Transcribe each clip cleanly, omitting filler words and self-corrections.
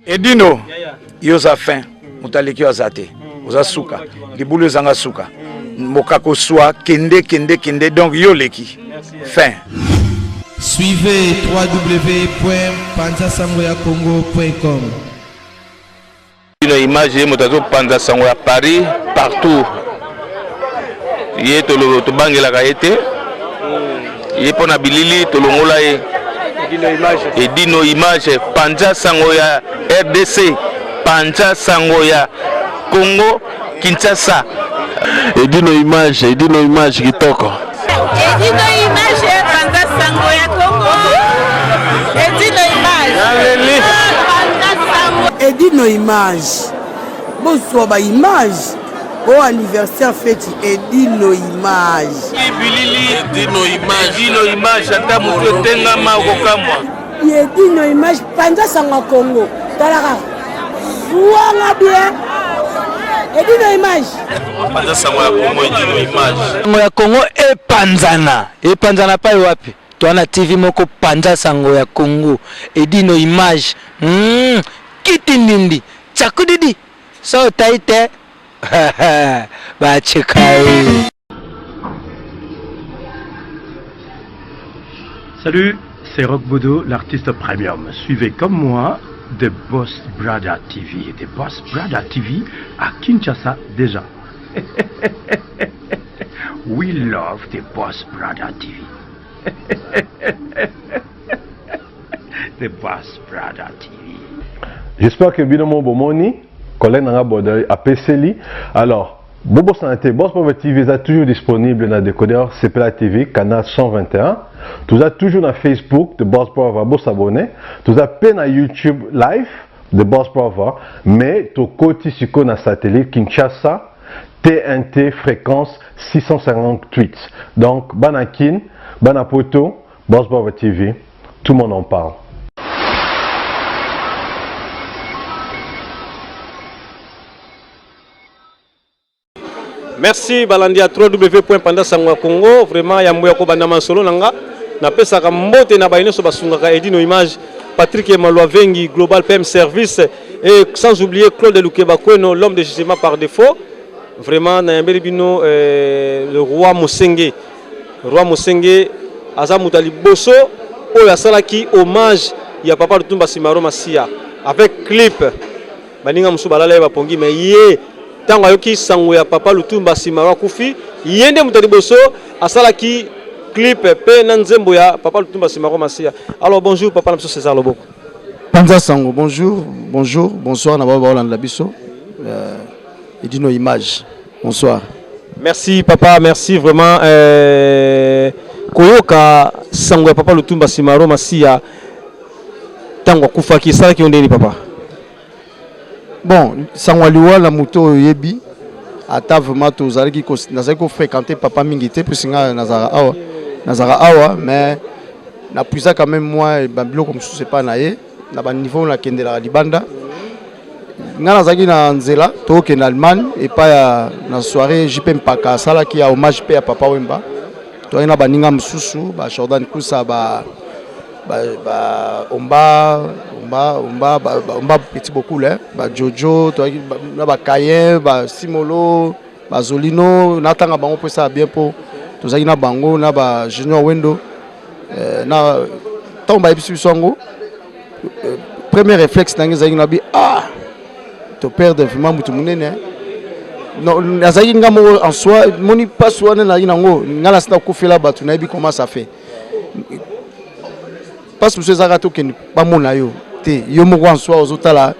Edino, yoza fin, mutaleki wazate, oza suka, libulu zanga suka, mokako soa, kende, donc yoleki, fin. Suivez www.panzasangoyacongo.com. Une image motazo Panza Sango à Paris, partout. Yé tolo to bangela kaete. Yé pona bilili to longola e. Edino image Panza Sango ya RDC, Panza Sango ya Congo, Kinshasa. Edino image kitoko. Edino image Panza Sango ya Congo. Edino image. Edino image. Bonsoir ba image. Au anniversaire fête Edino image. Edino image ata muto tenga ma kokamwa. Edino image Panza Sango Congo. Talaka. Ouanga bien. Edino image. Panza Sango ya Congo, Edino image. Sango ya Congo epanzana pa wapi? Tuana TV moko Panza Sango ya Congo. Edino image. Kitindindi. Chakudidi. So taite. Bachikai. Salut, c'est Rock Bodo, l'artiste premium. Suivez comme moi The Boss Brother TV. The Boss Brother TV à Kinshasa déjà. We love The Boss Brother TV. The Boss Brother TV. J'espère que Binomo Bomoni, collègue Nanga Bodai, a PCLI. Alors, Bobo Santé, Boss Brother TV est toujours disponible dans le décodeur CPLA TV, canal 121. Tout ça toujours dans Facebook de Boss Brother, vous s'abonner. Tout ça peine à YouTube live de Boss Brother, mais tout côté sur le satellite Kinshasa, TNT fréquence 658. Donc, Banakin, Banapoto, Boss Brother TV, tout le monde en parle. Merci Balandia www.pandasangoyacongo. Vraiment yamboya ko banda masolo nanga na pesa ka mbote na baino so basungaka Edino image Patrick Emalwa Vengi Global PM Service et sans oublier Claude Lukeba Kweno l'homme de jugement par défaut. Vraiment na yambeli bino le roi Mosenge aza mutali boso oyo asalaki hommage ya papa Lutumba Simaro Masia avec clip baninga musu balala ba pongi mais ye tango ayoki sango ya papa Lutumba Simaro kufi yende mutali boso asalaki clip pe na nzembo ya papa Lutumba Simaro Masia. Alors bonjour papa Namso César Loboko. Panza Sango, bonsoir na baba Olanda biso. Edino image. Bonsoir. Merci papa, merci vraiment koyoka sango ya papa Lutumba Simaro Masia tango kufaki sala ki ondeni papa. Bon, sango liwa la moto yebi ata vraiment tozalaki ko nazali ko fréquenter papa mingité puis singa nazara awa mais na puisa quand même moi babilo comme c'est pas naé na ba niveau na kendela libanda nga nazaki na nzela toke na Allemagne et pas na soirée JP Mpaka sala ki a hommage pe à papa Wemba to ina baninga msusu ba Jordan Kusa ba omba petit beaucoup là ba Jojo to na ba Kayen ba Simolo ba Zolino na tanga bango pe ça bien pour tozaki na bango na ba Junior Wendo na tomba episu songo premier réflexe nangi zaki na bi to perdre vraiment mutu munene non nazaki ngamo en soi moni pas soana na inango ngala sita kufela batu na bi comment ça fait parce que ce zarato que pas mon yo te yo moko en soi ozotala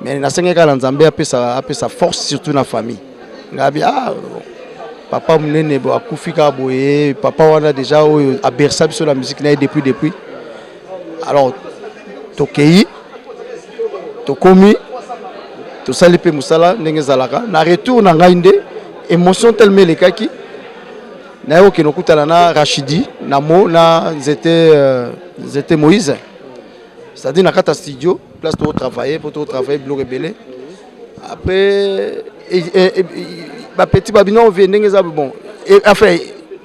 mais na sengeka la nzambe apesa force surtout na famille ngabi papa munene bo akufika boye papa wana déjà a bercé sur la musique na depuis alors tokei tokomi to salipe musala ndenge zalaka na retour na ngainde émotion tellement les kaki na yo kino kutana na Rachidi na mo na c'était Moïse c'est-à-dire na kata studio place pour travailler bloc rebelle après ba petit babino ndenge za bon et enfin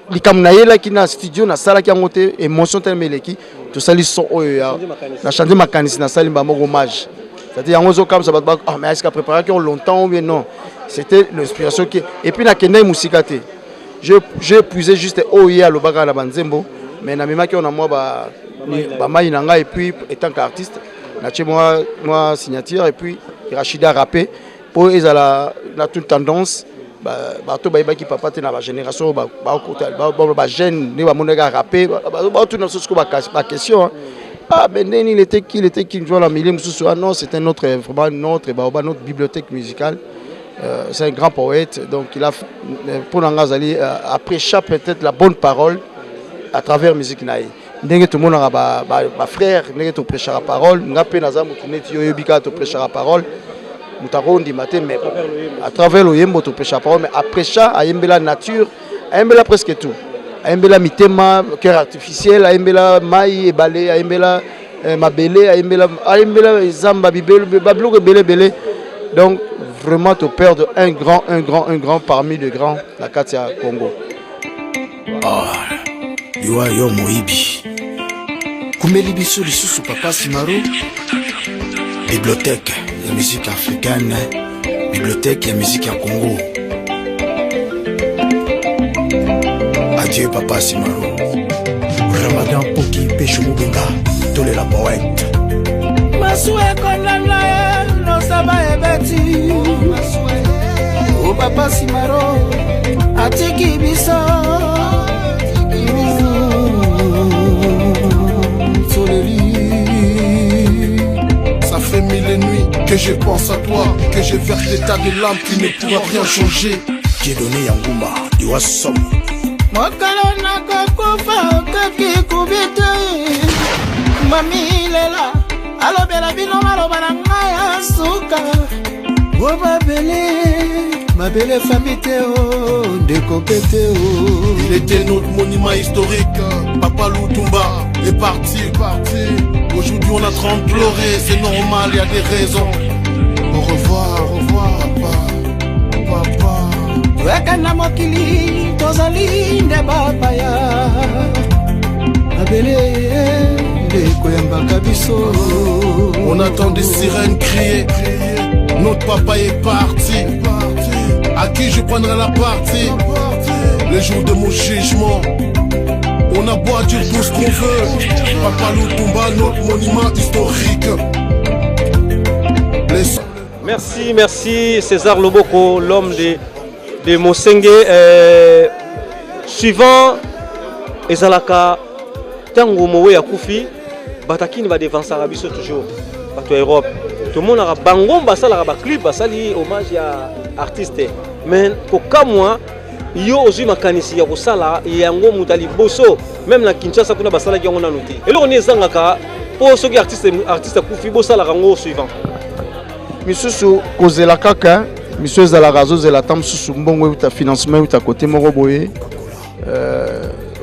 likamna yela ki na studio na sala ki ngote émotion tellement les ki to sali son oyo na changer makanisi na sali ba moko hommage c'est-à-dire en comme ça mais est-ce qu'à préparer longtemps ou bien non, c'était l'inspiration qui et puis na kende musikate j'ai épuisé juste oye à l'obaka la banzembo mais na mema qui on a moi ba maïnanga et puis étant qu'artiste na chez moi signature et puis Rachida rappé pour ils la toute tendance bato qui papa te na ba génération ba jeune ne ba monega rappé ba tout dans ce que ba question ah ben il était qui joue la milieu ah non c'est notre vraiment notre bibliothèque musicale. C'est un grand poète, donc il a pour Nangazali apprécié peut-être la bonne parole à travers musique naïe. Ndenge tout le monde a ba frère, ndenge tout prêcher la parole, ngapé naza mutuneti yo yobika to prêcher la parole. Mutarondi matin mais à travers le yembo to prêcher la parole mais apprécié à yembela nature, à yembela presque tout. À yembela mitema, cœur artificiel, à yembela maï et balé, à yembela mabele, à yembela zamba bibelo, bablo belé. Donc vraiment te perdre un grand parmi les grands la Katia Congo. Ah, yo moibi. Kumeli biso lisusu papa Simaro. Bibliothèque de musique africaine, bibliothèque de musique à Congo. Adieu papa Simaro. Ramadan Poki Pécho Mubenga, Tolé la poète. Masoué Konana, no saba ebeti. O papa Simaro, atiki biso. Ça fait 1000 nuits que je pense à toi, que je verse l'état de l'âme qui ne pourra rien changer. J'ai donné Yangouma, Iwasom. Mokalo nakakufa kaki kubite. Mami lela, alo bela bino malo banangaya suka. O mabele fabiteo, décopéteo. Il était notre monument historique. Papa Lutumba est parti. Aujourd'hui on a trop pleuré, c'est normal, il y a des raisons. Au revoir, papa. Wekana mokili, tozali nde bapaya. Mabele, koyamba biso. On attend des sirènes crier. Notre papa est parti. À qui je prendrai la partie? Le jour de mon jugement. On a beau dire tout ce qu'on veut. Papa Lutumba, notre monument historique. Merci César Loboko, l'homme de Mosenge. Suivant Ezalaka Tango Mowe Yakufi, Batakini va dévancer Arabiso toujours. Bato Europe. Tout le monde a bangon basala ba clip basali hommage à artiste. Mais pour moi yo ozui makanisi ya kosala yango mutali boso même na Kinshasa kuna basala ki yango na noté. Et là on est zangaka pour ceux qui artiste kufi bosala rango suivant. Misusu kozela kaka monsieur zalaka zo zela tam susu mbongo uta financement uta côté moko boye.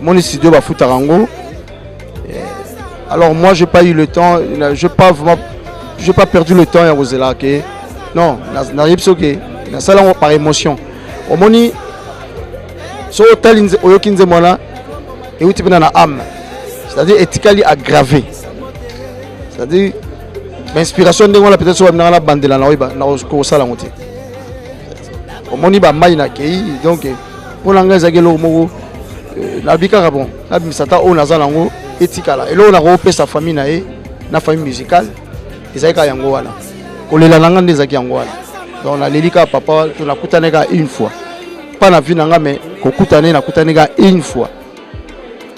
Mon studio ba futa rango. Alors moi j'ai pas eu le temps, j'ai pas perdu le temps à Rosela que non, n'arrive pas que na sala par émotion. Au moni so talinze oyokinze mona et où tu peux na âme. C'est-à-dire éthiquement aggravé. C'est-à-dire l'inspiration de moi peut-être soit na la bandela na oiba na ko sala ngote. Au moni ba mai na kei donc pour l'anglais agelo mo na bika bon. Na bisata o nazala ngo éthiquement. Et là on a repé sa famille na famille musicale. Isaika yango wana kolela nanga ndezaki yango wana donc na lelika papa tunakutaneka une fois pas na vie nanga mais kokutane na kutaneka une fois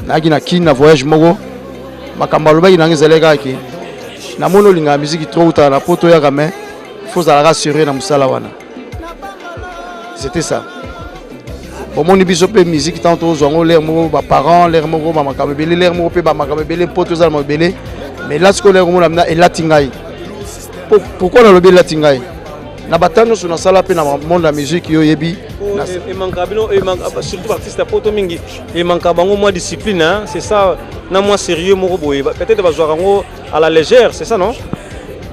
naki na kin na voyage moko makamba lobaki nanga zeleka ki na mono linga musique trop uta na poto ya gamin faut ça rassurer na musala wana c'était ça au moni biso pe musique tant aux zongo l'air moko ba parents l'air moko ba makamba belé l'air moko pe ba makamba belé poto za mo belé mais là ce qu'on l'air moko na elatingai. Pourquoi on a le latingaï? Na batano sur la salle na monde la musique yo yebi. Et mankabino et surtout artiste poto mingi. Et mankabango moi discipline hein, c'est ça. Na moi sérieux moko boye. Peut-être va jouer à la légère, c'est ça non?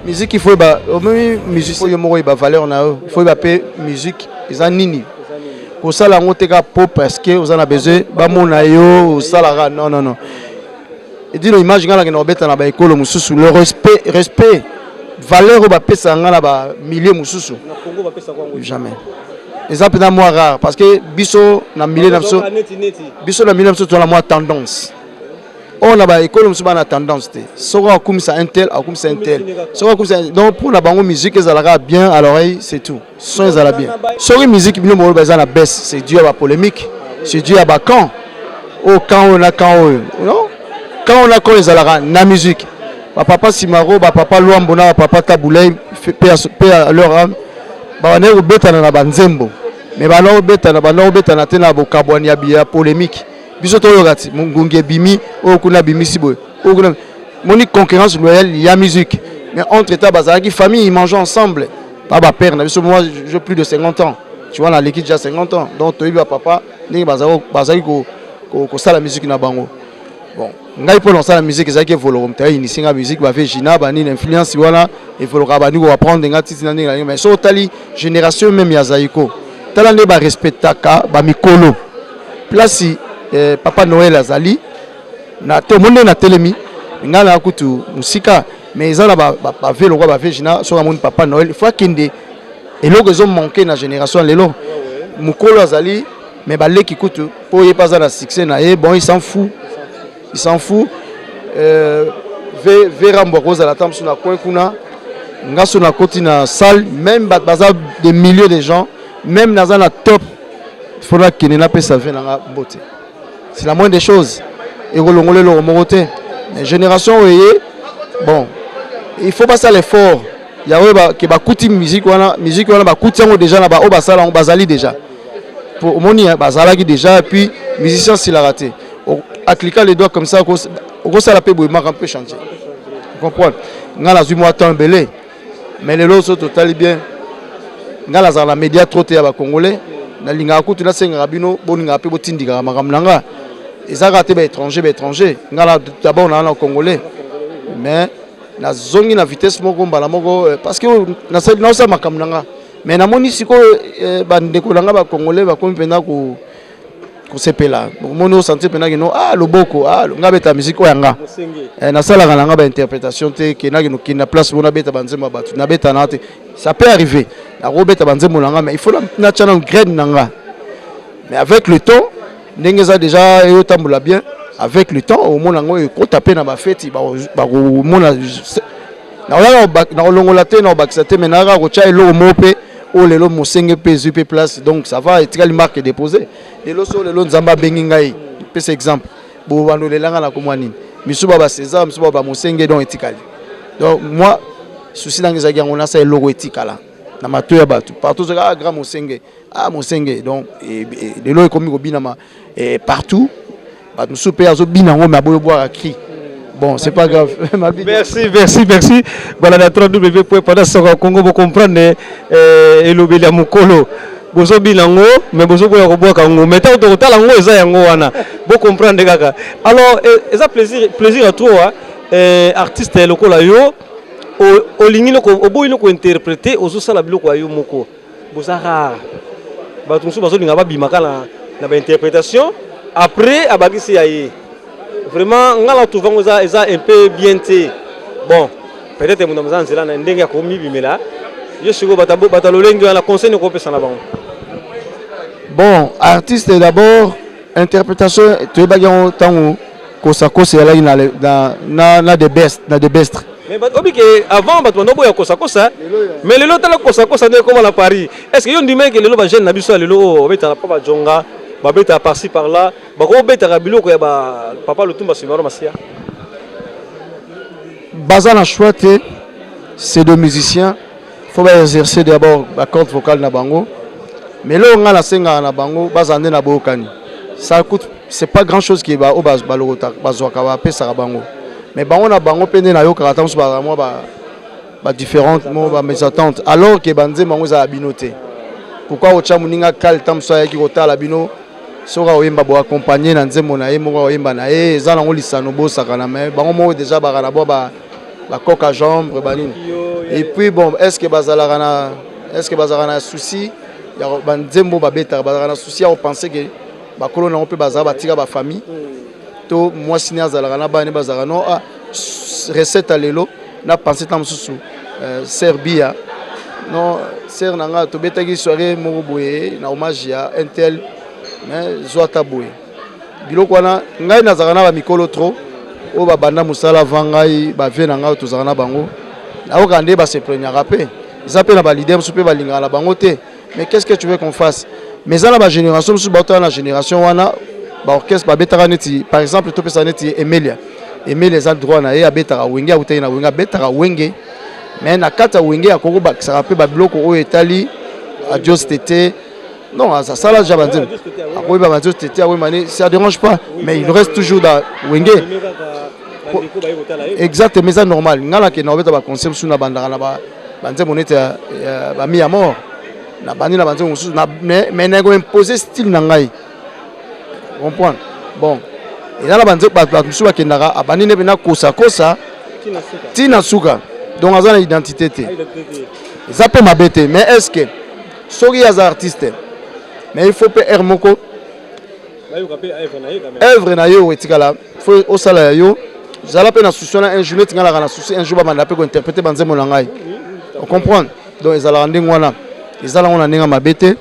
Musique il faut ba même musique faut yo moko ba valeur na eux. Il faut ba pe musique ils en nini. Ko sala ngote ka pop parce que vous en a besoin ba mona yo sala non. Et dit l'image ngala que na beta na ba école mususu le respect valeur au bapesa nga na ba milliers mususu. Na Congo bapesa kwa ngo. Jamais. Exemple na moi rare parce que biso na milliers na biso na milliers na biso to la moi tendance. On a ba école musuba na tendance te. Soko comme ça un tel, comme ça un tel. Soko comme ça donc pour la bango musique ezalaka bien à l'oreille, c'est tout. Son ezala bien. Soko musique bino mo ba na baisse, c'est dû à la polémique, c'est dû à ba quand. Oh quand on a non? Quand on a quand ezalaka na musique. Ba papa Simaro, ba papa Luambona, ba papa Taboulay fait à leur âme. Ba ne obeta na banzembo. Mais ba no obeta na tena bo kabwani ya polémique. Biso to yogati mungunge bimi o kuna bimi siboy o kuna moni concurrence loyale il y a musique mais entre états bazaki famille ils mangent ensemble pas ba père na biso moi j'ai plus de 50 ans tu vois na l'équipe déjà 50 ans donc to iba papa ni bazaki ko sala musique na bango bon ngai pour lancer la musique ezaki evolom ta initier la musique ba fait Gina ba ni influence wana evolora ba ni ko apprendre ngati tina ndinga mais so tali génération même ya Zaiko tala ne ba respectaka ba mikolo place Papa Noël Azali na te monde na telemi ngala kutu musika mais ils ont ba velo ba vejina so mon Papa Noël faut kende et logo ils ont manqué na génération lelo mukolo Azali mais ba leki kutu po y pas na succès na bon il s'en fout vera mboko za la tam sur na coin kuna ngaso na koti na salle même baza des milliers de gens même na za na top faudra kende na pesa vena nga beauté. C'est la moindre des choses. Et relongole le remonter. Les générations, bon, il faut passer l'effort. Il y a qui va coûter musique, va coûter déjà là-bas, au basala, on basali déjà. Pour moni, basala qui déjà, et puis musicien s'il a raté. À cliquer les doigts comme ça, au ça la paix, il marque un peu changer. Vous comprenez? On a la zumo attend belé, mais les lots sont totalement bien. On a la média trop à Congolais. Na linga kutu na senga rabino boninga pe botindika makamnanga ezaka te ba étranger ngala d'abord na congolais mais na zongi na vitesse moko mbala moko parce que na sa makamnanga mais na moni siko bandeko nanga ba congolais ba komi penda ko sepela moni o sentir penda que non loboko ngabeta musique oyanga na sala nanga ba interprétation te ke na kina place bona beta banzema batu na beta na te ça peut arriver na robeta banzema nanga mais il faut na channel grade nanga mais avec le temps ndengeza déjà et tambola bien avec le temps au monde ngo ko taper na ba fête ba mona na longola te na bakisa te mais na ko cha elo mope o lelo mosenge pezu pe place donc ça va etikali marque déposer lelo so lelo nzamba bengi ngai pese exemple bo bando lelanga na komwani misuba ba César misuba ba mosenge donc etikali donc moi souci nangeza yango na sa logo etikala na matoya batu partout grand mosenge donc lelo ekomi ko binama partout ba musu pe azo binango mais aboyo boire à cri. Bon, c'est pas grave. Merci. Voilà la www.pandasangwa.congo pour comprendre et l'obélia mukolo. Bozo bilango, mais bozo boya ko boya kango. Mais tant que talango eza yango wana. Pour comprendre kaka. Alors, eza plaisir à toi artiste lokola yo o lingino ko oboyino ko interpréter ozo sala biloko ayo moko. Bozara. Ba tumsu bazo linga ba bimaka na ba interprétation après abakisi yaye. Vraiment, on a trouvé un peu bien té. Bon, peut-être que nous avons un ndenge ya komi bimela. Je suis au batalolengi la conseil ne compte pas na bango. Bon, artiste d'abord, interprétation, tu es bagarre tant que ça cause na de best, Mais avant batman no boya kosa mais le lot la kosa ne comme à Paris. Est-ce que yon dit que le lot ba jeune na biso le lot obeta pas jonga babeta par-ci par-là, babeta biloko ya ba papa Lutumba Simaro Masia. Bazana chouette, c'est deux musiciens. Faut pas exercer d'abord la corde vocale na bango. Mais là on a la senga na bango, bazande na bokani. Ça coûte, c'est pas grand chose qui va au bas balota, bazoka ba pesa bango. Mais bango na bango pende na yo karata so ba moi ba différentes mo ba mes attentes. Alors que banze bango za binoté. Pourquoi au chamuninga kal tam so ya ki kotala bino? Soka oyemba bo accompagner na nzembo na ye moko oyemba na ye za nango lisano bo sakana mais bango mo déjà bakana bo ba coca jambe banini et puis bon est-ce que bazala na souci ya ba nzembo ba beta bazala na souci à penser que ba kolona on peut bazala batika ba famille to moi signer azala na ba ne bazala no recette à lelo na penser tam susu Serbia. Non, ser nanga to betaki soirée moko boye na hommage ya Intel mais Zwata boye. Biloko wana ngai nazaka na ba mikolo trop o ba banda musala vangai ba vie nanga to zakana bango. Na okande ba se plaignera pe. Ils appellent na ba leader musu pe ba lingana na bango te. Mais qu'est-ce que tu veux qu'on fasse? Mais ça la génération musu ba to na génération wana ba orchestre ba betaka neti par exemple to pesa neti Emilia. Emilia za droit na ye abetaka wenge a utena wenge betaka wenge. Mais na kata wenge ya Congo ça rappelle ba bloc au Italie adios tété non ça là déjà bandé oui ba adios tété oui mané ça dérange pas mais il reste toujours dans wenge exact mais ça normal ngala ke na obeta ba concept suna bandaka na ba bandé monete ba mi à mort na bandi na bandé musu na mais nego imposer style na ngai comprendre bon et là la bandé ba musu ba kendaka abandi ne bena kosa tina suka. Donc, on a une identité. Ça peut m'abaisser. Mais est-ce que, si il y a des artistes, mais il faut que Hermoko, œuvre na yo etikala, faut au salaire yo, zala pe na souci na un jour tingala na souci un jour ba manda pe ko interpréter banze monangai. On comprend. Donc ils ala ndenge wana, ils ala wana ndenge mabete,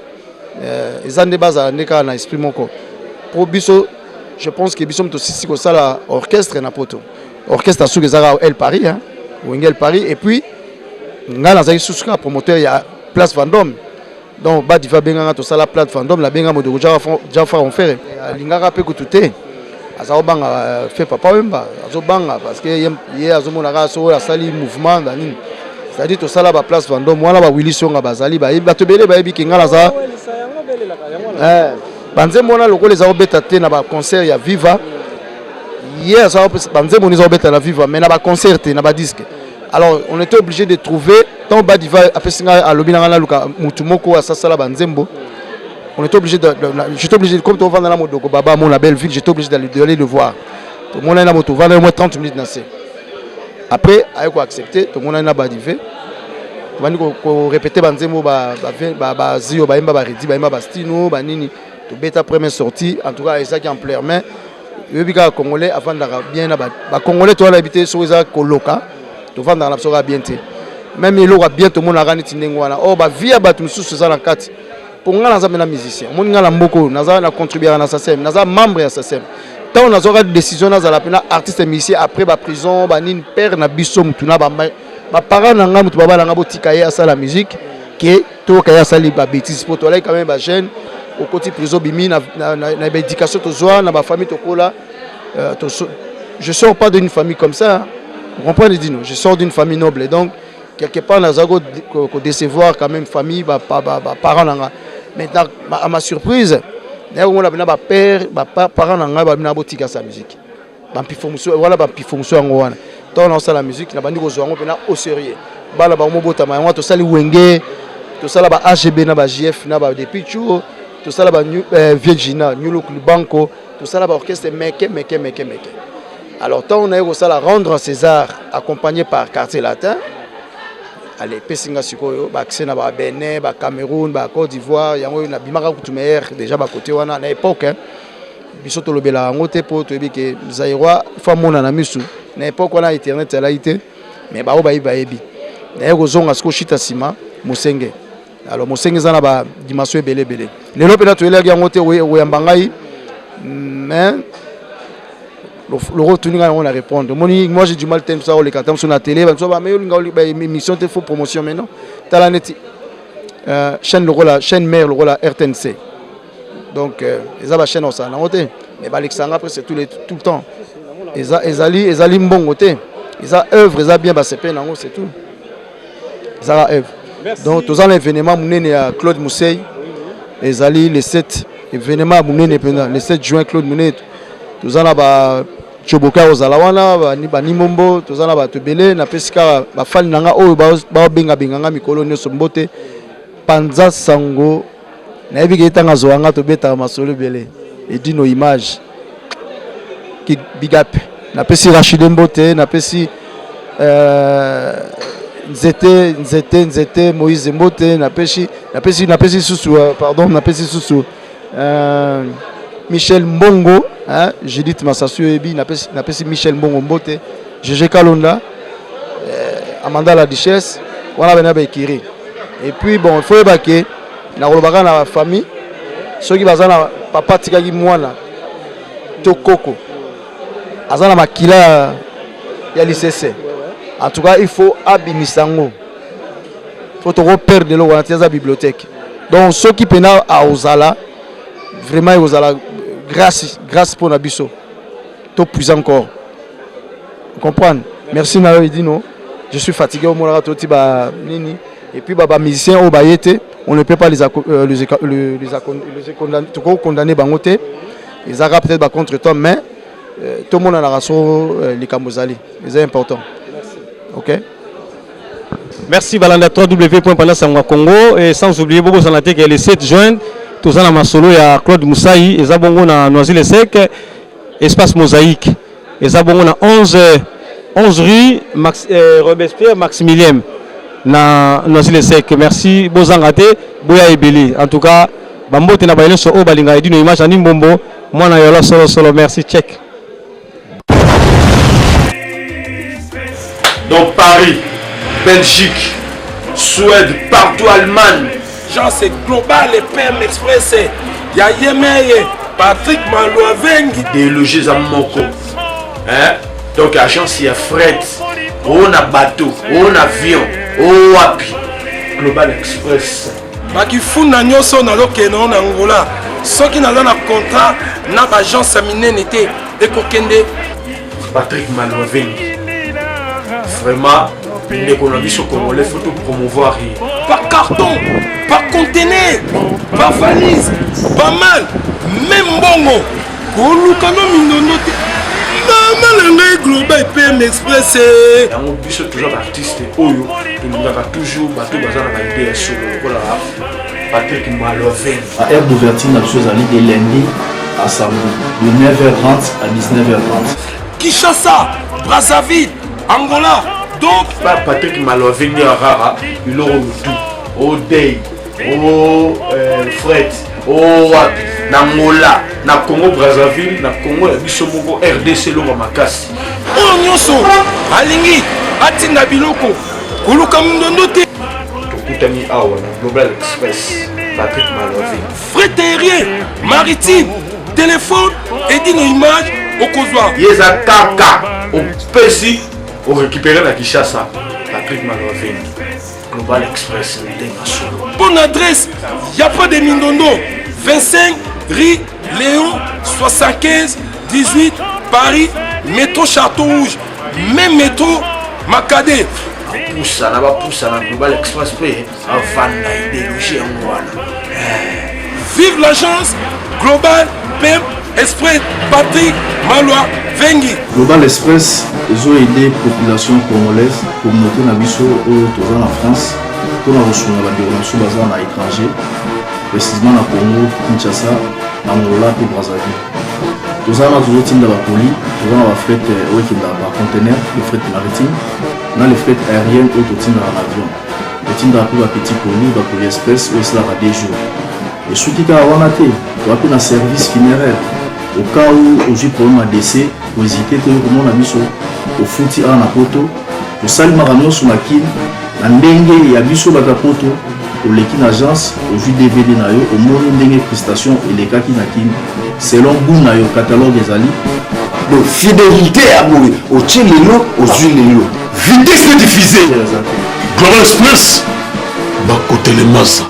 ils ande baza ndeka na esprit moko. Pour biso, je pense que biso mto sisi ko sala orchestre na poto. Orchestre à Sougezara El Paris hein. Wengel Paris et puis ngala zaki susuka promoteur ya Place Vendôme donc ba diva benga to sala Place Vendôme la benga modo Jafa on fait lingaka pe kututé aza obanga fait papa wemba azo banga parce que ye azomona ka so la sali mouvement danini c'est-à-dire to sala ba Place Vendôme wana ba Willy Songa bazali ba to bele ba yebi kingala za banze mona lokole za obeta te na ba concert ya Viva. Hier, ça a la viva, mais on a concerté, on a disque. Alors, on était obligé de trouver, tant bas diva, à l'obinanga luka mutumoko à Sassala Banzembo. On était obligé j'étais obligé, comme tu vas dans la moto Baba, mon belle ville, j'étais obligé d'aller le voir. Tout le monde a la moto, va au moins 30 minutes dans. Après, avec accepter, tout le monde a la badivé. On va répéter Banzembo, Zio, Baimba, Redi, Baimba, Bastino, Banini, tout bêta première sortie, en tout cas, c'est ça qui est en plein main. Les Congolais avant d'avoir bien les Congolais tu as l'habitude sur les coloca tu vas dans la sera bien même il aura bien tout le monde a gagné tindengwana oh bah via battu sous ça la carte pour nga naza mena musicien mon nga la mboko naza na contribuer na SACEM naza membre ya SACEM tant on a zora décision naza la pena artiste musicien après ba prison ba nine père na biso mutuna ba parents na nga mutu baba na nga botika ya sa la musique que to kaya sali ba bêtise pour toi là quand même ba jeune au côté prison bimi na éducation to zoa na ba famille to kola je sors pas d'une famille comme ça vous comprenez Dino je sors d'une famille noble et donc quelque part na zago ko décevoir quand même famille ba parents na nga maintenant à ma surprise na on a bina ba père ba parents na nga ba bina botika sa musique ba pifomuso voilà ba pifomuso ngo wana donc on sala la musique na bandi ko zoa ngo pena au sérieux bala ba mo botama ngo to sali wenge to sala ba AGB na ba JF na ba depuis toujours tout ça là Virginia, New Look Banco, tout ça là orchestre meke. Alors tant on a eu ça là rendre César accompagné par Quartier Latin. Allez, Pessinga Sikoyo, accès na ba Bénin, ba Cameroun, ba Côte d'Ivoire, yango na bimaka kutumer déjà ba côté wana na époque hein. Bisoto lobela ngote po to ebike Zaïrois fa mona na misu. Na époque wana internet là été mais ba oba ibaebi. Na yego zonga sko shita sima Musenge. Alors Musenge zana ba dimension belé. Les lopes là tu es yango te oyambangai mais le retourner on a répondre. Moi j'ai du mal temps ça les cartons sur la télé, ben so ba mais émission te faut promotion maintenant. Tala neti chaîne le rôle chaîne mère le rôle RTNC. Donc eza ba chaîne ça na ngote mais ba lexanga après c'est tout le temps. Ezali mbongo te. Eza œuvre eza bien ba CP nango c'est tout. Eza œuvre. Donc tous les événements munene à Claude Mousseil ezali le 7 événement munene pendant le 7 juin Claude Mousseil tous en ba Choboka ozalawana ba Nimombo tous en ba tobele na pesika ba fan nanga oyo ba benga mikolo nyoso mbote panza sango na yebi ke tanga zoanga to beta masolo belé et dino image qui big up na pesi Rachid Mbote na pesi Nzete Moïse Mbote na pesi susu pardon na pesi susu Michel Mbongo hein Judith Massasu ebi na pesi Michel Mbongo Mbote GG Kalonda Amanda la Duchesse, on a venu à Bekiri. Et puis bon, il faut évacuer. Na kolobaka na famille. Ceux qui baza na papa tikaki mwana Tokoko. Azana makila ya l'ICC. En tout cas, il faut abimisango. Il faut trop perdre de l'eau dans la bibliothèque. Donc ceux qui peinent à Ozala, vraiment Ozala, grâce pour Nabiso. Tout plus encore. Vous comprenez? Merci Nalo Edino. Je suis fatigué au moment où Nini. Et puis baba musicien au Bayete, on ne peut pas les condamner bangoté. Ils auront peut-être contre toi, mais tout le monde a la raison les Kamozali. C'est important. Ok. Merci Balanda 3W.Pandasangwa Congo et sans oublier beaucoup de santé qui est le 7 juin. Tout ça dans ma solo il y a Claude Moussaï et Zabongo na Noisy-le-Sec espace mosaïque et Zabongo na 11 rue Robespierre Maximilien na Noisy-le-Sec. Merci Bozangate Boya Ebeli. En tout cas bambote na bailo so o balinga edino image ani mbombo mwana yola solo merci check. Donc Paris, Belgique, Suède, partout Allemagne. Genre c'est global et PM Express. Il y a Yemeye, Patrick Malouavengi. Des logés à Moko. Hein? Donc agence il y a fret, on a bateau, on a avion, on a Global Express. Baki funa nyoso na lokeno na Angola. Ceux qui n'ont pas contrat, n'a pas agence minene été et kokende. Patrick Malouavengi. Vraiment, l'économie sur Congolais, il faut tout promouvoir. Par carton, par conteneur, par valise, pas mal, même bongo. Kolukano mindono te. Maman le global PM Express. On peut toujours artiste Oyo, il a toujours bateau bazar na idée sur le Patrick Malouavengi. À aire d'ouverture la chose à de lundi à samedi, de 9h30 à 19h30. Kinshasa, Brazzaville, Angola. Donc, Patrick Malouavengi à Rara, il aura tout. Au Day, au Fred, au Wapi, Angola, na Congo Brazzaville, na Congo la Bisomoko, RDC Loma Makasi. Oh Nyoso, Alingi, Atina Biloko, Kuluka Mundonote. Tokutami Awa, Global Express, Patrick Malouavengi. Fret aérien, maritime, téléphone, Edino Image, au Kozwa. Yeza Kaka, au Pessi. Pour récupérer la Kinshasa, Patrick Malouavengi, Global Express, bonne adresse, il n'y a pas de Mindondo, 25 rue Léon, 75 18 Paris, métro Château Rouge, même métro Macadé. Poussa, Global Express, avant d'idéologie en Rwanda. Vive l'agence Global PM Express, Patrick Malouavengi. Global Express, ils ont aidé la population congolaise, communauté Nabiso au en France, pour la reçu la déroulation basée à l'étranger, précisément à Congo, Kinshasa, Angola et Brazzaville. Tous en toujours dans la poli, tous en la fret dans conteneur, le fret maritime, dans les fret aériennes ou tout dans l'avion. Tout dans la petite poli, la poli express, où cela va des jours. Et ceux qui ont été, tu as un service funéraire. Au cas où j'ai problème à décès, pour hésiter, comment on a mis au fouti à la poto, au salimaranon sur la kin, la dengue et à biso batapoto, au l'équipe agence, au jus DVD nayo, au monde dengue prestation et les cas qui n'a kin, selon goût nayo catalogue des alliés. Donc fidélité à mourir, au tchelino, au zulelo. Vitesse de diffuser. Global Express, bah côté les masses.